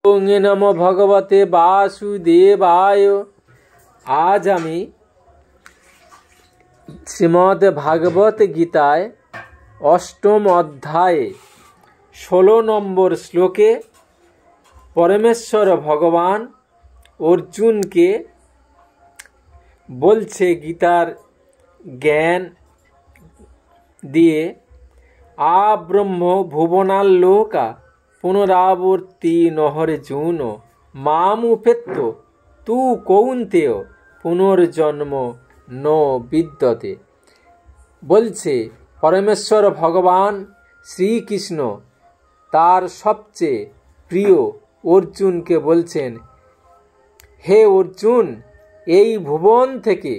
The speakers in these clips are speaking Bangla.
ওং নমো ভগবতে বাসুদেবায়। আজ আমি শ্রীমদ্ ভাগবত গীতায় অষ্টম অধ্যায়ে 16 নম্বর শ্লোকে পরমেশ্বর ভগবান অর্জুনকে বলছে গীতার জ্ঞান দিয়ে, আব্রহ্ম ভুবনাল্লোকা পুনরাবর্তি নহর্জুন মামুপেত্য তু কৌন্তেয় পুনর্জন্ম ন বিদ্যতে। বলছে পরমেশ্বর ভগবান শ্রীকৃষ্ণ তার সবচেয়ে প্রিয় অর্জুনকে বলছেন, হে অর্জুন, এই ভুবন থেকে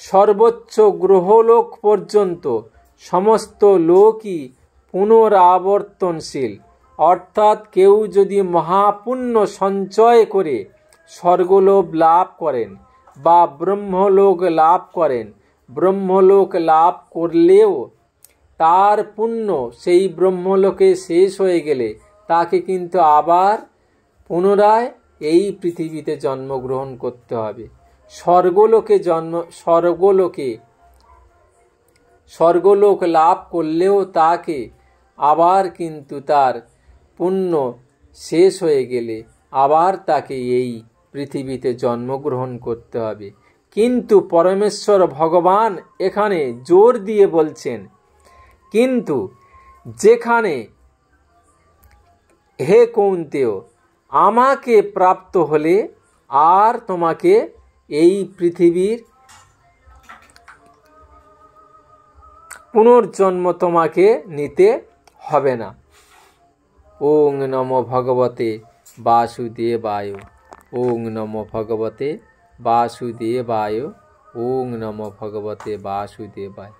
সর্বোচ্চ গ্রহলোক পর্যন্ত সমস্ত লোকই পুনরাবর্তনশীল। অর্থাৎ কেউ যদি মহাপুণ্য সঞ্চয় করে স্বর্গলোক লাভ করেন বা ব্রহ্মলোক লাভ করেন, ব্রহ্মলোক লাভ করলেও তার পুণ্য সেই ব্রহ্মলোকে শেষ হয়ে গেলে তাকে কিন্তু আবার পুনরায় এই পৃথিবীতে জন্মগ্রহণ করতে হবে। স্বর্গলোক লাভ করলেও তাকে আবার কিন্তু তার পুণ্য শেষ হয়ে গেলে আবার তাকে এই পৃথিবীতে জন্মগ্রহণ করতে হবে। কিন্তু পরমেশ্বর ভগবান এখানে জোর দিয়ে বলছেন, কিন্তু যেখানে হে কৌন্তেয় আমাকে প্রাপ্ত হলে আর তোমাকে এই পৃথিবীর পুনর্জন্ম তোমাকে নিতে হবে না। ওং নমো ভগবতে বাসুদেবায়। ওং নমো ভগবতে বাসুদেবায়। ওং নমো ভগবতে বাসুদেবায়।